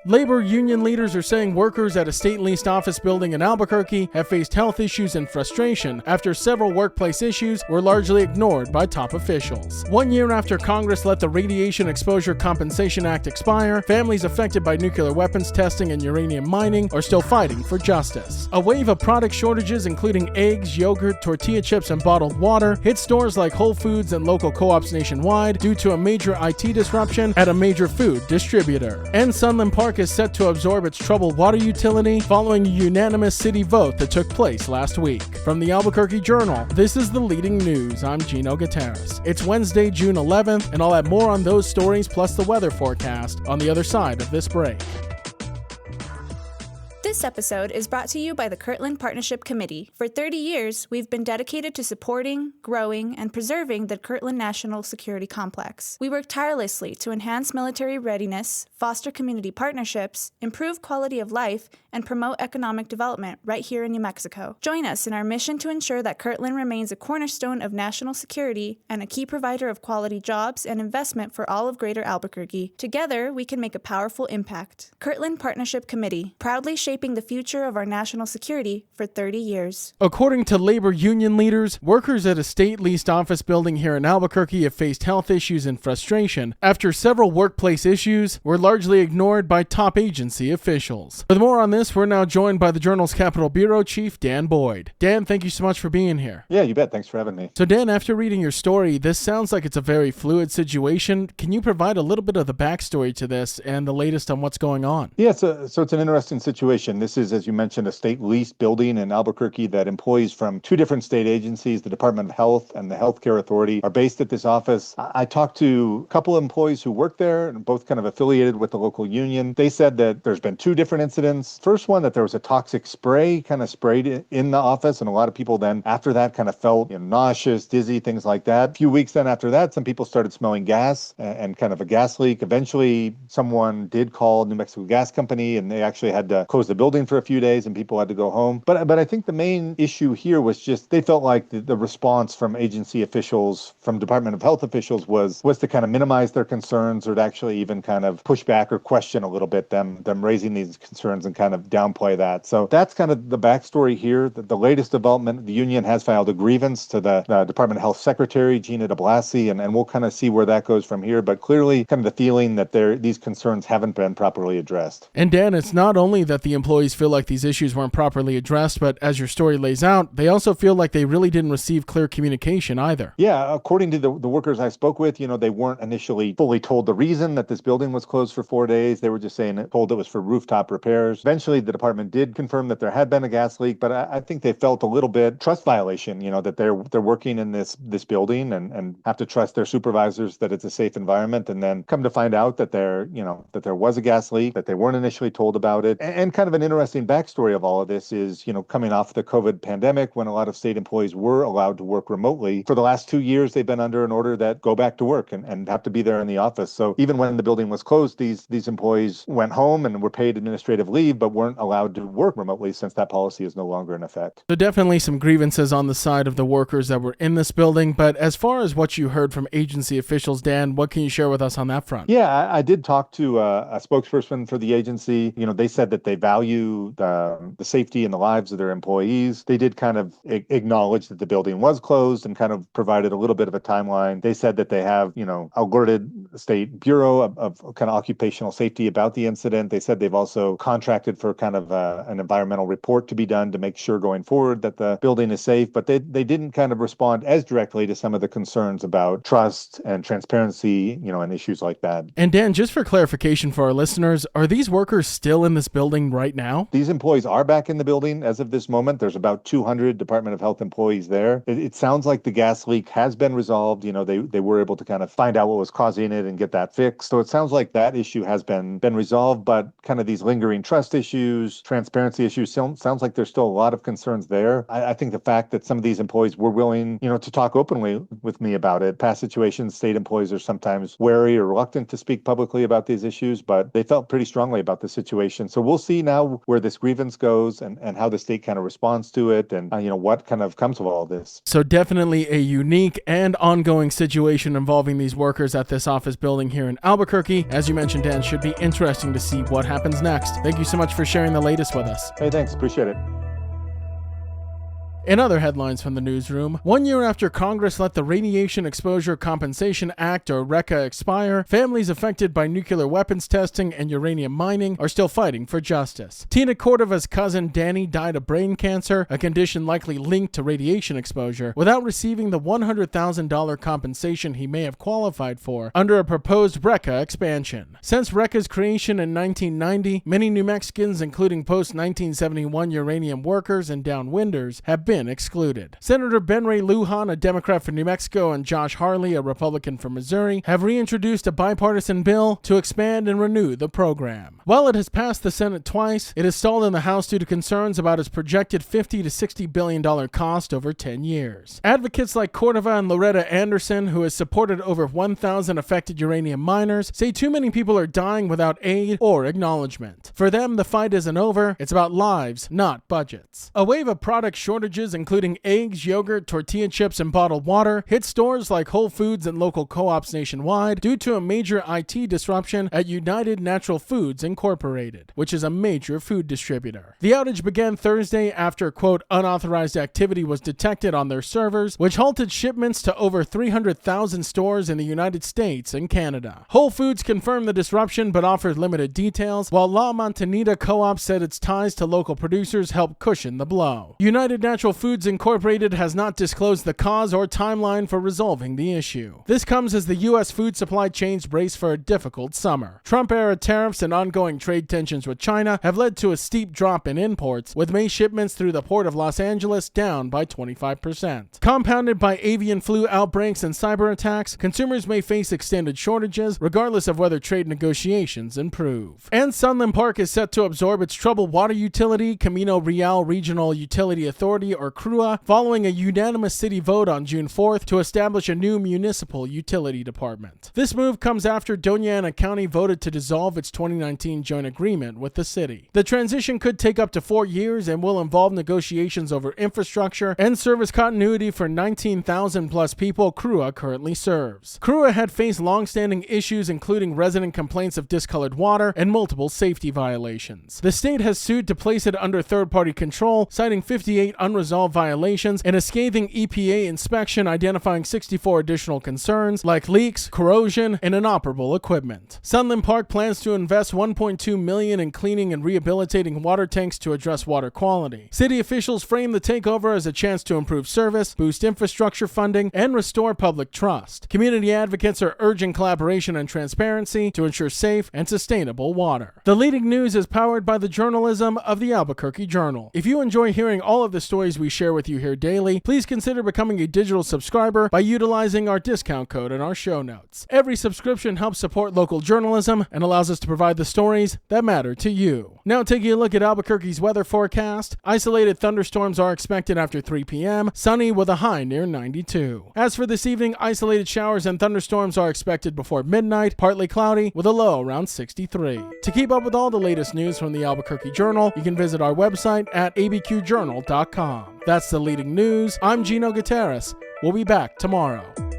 Labor union leaders are saying workers at a state-leased office building in Albuquerque have faced health issues and frustration after several workplace issues were largely ignored by top officials. 1 year after Congress let the Radiation Exposure Compensation Act expire, families affected by nuclear weapons testing and uranium mining are still fighting for justice. A wave of product shortages, including eggs, yogurt, tortilla chips, and bottled water, hit stores like Whole Foods and local co-ops nationwide due to a major IT disruption at a major food distributor. And Sunland Park is set to absorb its troubled water utility following a unanimous city vote that took place last week. From the Albuquerque Journal, this is the leading news. I'm Gino Gutierrez. It's Wednesday, June 11th, and I'll have more on those stories plus the weather forecast on the other side of this break. This episode is brought to you by the Kirtland Partnership Committee. For 30 years, we've been dedicated to supporting, growing, and preserving the Kirtland National Security Complex. We work tirelessly to enhance military readiness, foster community partnerships, improve quality of life, and promote economic development right here in New Mexico. Join us in our mission to ensure that Kirtland remains a cornerstone of national security and a key provider of quality jobs and investment for all of Greater Albuquerque. Together, we can make a powerful impact. Kirtland Partnership Committee, proudly shaping the future of our national security for 30 years. According to labor union leaders, workers at a state-leased office building here in Albuquerque have faced health issues and frustration after several workplace issues were largely ignored by top agency officials. With more on this, we're now joined by the Journal's Capitol Bureau Chief, Dan Boyd. Dan, thank you so much for being here. Yeah, you bet. Thanks for having me. So Dan, after reading your story, this sounds like it's a very fluid situation. Can you provide a little bit of the backstory to this and the latest on what's going on? Yeah, so it's an interesting situation. This is, as you mentioned, a state-leased building in Albuquerque that employees from two different state agencies, the Department of Health and the Healthcare Authority, are based at this office. I talked to a couple of employees who work there, and both kind of affiliated with the local union. They said that there's been two different incidents. First one, that there was a toxic spray kind of sprayed in the office, and a lot of people then after that kind of felt nauseous, dizzy, things like that. A few weeks then after that, some people started smelling gas and kind of a gas leak. Eventually, someone did call New Mexico Gas Company, and they actually had to close the building for a few days, and people had to go home. But I think the main issue here was just they felt like the response from agency officials, from Department of Health officials, was to kind of minimize their concerns, or to actually even kind of push back or question a little bit them raising these concerns and kind of downplay that. So that's kind of the backstory here. The latest development, the union has filed a grievance to the Department of Health Secretary, Gina de Blasi, and we'll kind of see where that goes from here. But clearly, kind of the feeling that these concerns haven't been properly addressed. And Dan, it's not only that the employees feel like these issues weren't properly addressed, but as your story lays out, they also feel like they really didn't receive clear communication either. Yeah, according to the workers I spoke with, they weren't initially fully told the reason that this building was closed for 4 days. They were just told it was for rooftop repairs. Eventually, the department did confirm that there had been a gas leak, but I think they felt a little bit trust violation, that they're working in this building and have to trust their supervisors that it's a safe environment, and then come to find out that there was a gas leak, that they weren't initially told about it. And kind of an interesting backstory of all of this is, coming off the COVID pandemic, when a lot of state employees were allowed to work remotely, for the last 2 years, they've been under an order that go back to work and have to be there in the office. So even when the building was closed, these employees went home and were paid administrative leave, but weren't allowed to work remotely since that policy is no longer in effect. So definitely some grievances on the side of the workers that were in this building. But as far as what you heard from agency officials, Dan, what can you share with us on that front? Yeah, I did talk to a spokesperson for the agency. They said that they value the safety and the lives of their employees. They did kind of acknowledge that the building was closed and kind of provided a little bit of a timeline. They said that they have, alerted the State Bureau of kind of Occupational Safety about the incident. They said they've also contracted for kind of an environmental report to be done to make sure going forward that the building is safe. But they didn't kind of respond as directly to some of the concerns about trust and transparency, and issues like that. And Dan, just for clarification for our listeners, are these workers still in this building right now? These employees are back in the building as of this moment. There's about 200 Department of Health employees there. It sounds like the gas leak has been resolved. They were able to kind of find out what was causing it and get that fixed. So it sounds like that issue has been resolved, but kind of these lingering trust issues, transparency issues, sounds like there's still a lot of concerns there. I think the fact that some of these employees were willing, to talk openly with me about it. Past situations, state employees are sometimes wary or reluctant to speak publicly about these issues, but they felt pretty strongly about the situation. So we'll see now now where this grievance goes and how the state kind of responds to it and, what kind of comes of all this. So definitely a unique and ongoing situation involving these workers at this office building here in Albuquerque. As you mentioned, Dan, should be interesting to see what happens next. Thank you so much for sharing the latest with us. Hey, thanks. Appreciate it. In other headlines from the newsroom, 1 year after Congress let the Radiation Exposure Compensation Act, or RECA, expire, families affected by nuclear weapons testing and uranium mining are still fighting for justice. Tina Cordova's cousin Danny died of brain cancer, a condition likely linked to radiation exposure, without receiving the $100,000 compensation he may have qualified for under a proposed RECA expansion. Since RECA's creation in 1990, many New Mexicans, including post-1971 uranium workers and downwinders, have been excluded. Senator Ben Ray Lujan, a Democrat for New Mexico, and Josh Hawley, a Republican from Missouri, have reintroduced a bipartisan bill to expand and renew the program. While it has passed the Senate twice, it is stalled in the House due to concerns about its projected $50 to $60 billion cost over 10 years. Advocates like Cordova and Loretta Anderson, who has supported over 1,000 affected uranium miners, say too many people are dying without aid or acknowledgement. For them, the fight isn't over. It's about lives, not budgets. A wave of product shortages, including eggs, yogurt, tortilla chips, and bottled water, hit stores like Whole Foods and local co-ops nationwide due to a major IT disruption at United Natural Foods Incorporated, which is a major food distributor. The outage began Thursday after, quote, unauthorized activity was detected on their servers, which halted shipments to over 300,000 stores in the United States and Canada. Whole Foods confirmed the disruption but offered limited details, while La Mantanita Co-op said its ties to local producers helped cushion the blow. United Natural Foods Incorporated has not disclosed the cause or timeline for resolving the issue. This comes as the U.S. food supply chains brace for a difficult summer. Trump-era tariffs and ongoing trade tensions with China have led to a steep drop in imports, with May shipments through the port of Los Angeles down by 25%. Compounded by avian flu outbreaks and cyber attacks, consumers may face extended shortages, regardless of whether trade negotiations improve. And Sunland Park is set to absorb its troubled water utility, Camino Real Regional Utility Authority, or CRUA, following a unanimous city vote on June 4th to establish a new municipal utility department. This move comes after Doña Ana County voted to dissolve its 2019 joint agreement with the city. The transition could take up to 4 years and will involve negotiations over infrastructure and service continuity for 19,000 plus people CRUA currently serves. CRUA had faced long-standing issues including resident complaints of discolored water and multiple safety violations. The state has sued to place it under third-party control, citing 58 unresolved violations and a scathing EPA inspection identifying 64 additional concerns like leaks, corrosion, and inoperable equipment. Sunland Park plans to invest $1.2 million in cleaning and rehabilitating water tanks to address water quality. City officials frame the takeover as a chance to improve service, boost infrastructure funding, and restore public trust. Community advocates are urging collaboration and transparency to ensure safe and sustainable water. The leading news is powered by the journalism of the Albuquerque Journal. If you enjoy hearing all of the stories we share with you here daily, please consider becoming a digital subscriber by utilizing our discount code in our show notes. Every subscription helps support local journalism and allows us to provide the stories that matter to you. Now taking a look at Albuquerque's weather forecast, isolated thunderstorms are expected after 3 p.m., sunny with a high near 92. As for this evening, isolated showers and thunderstorms are expected before midnight, partly cloudy with a low around 63. To keep up with all the latest news from the Albuquerque Journal, you can visit our website at abqjournal.com. That's the leading news. I'm Gino Gutierrez. We'll be back tomorrow.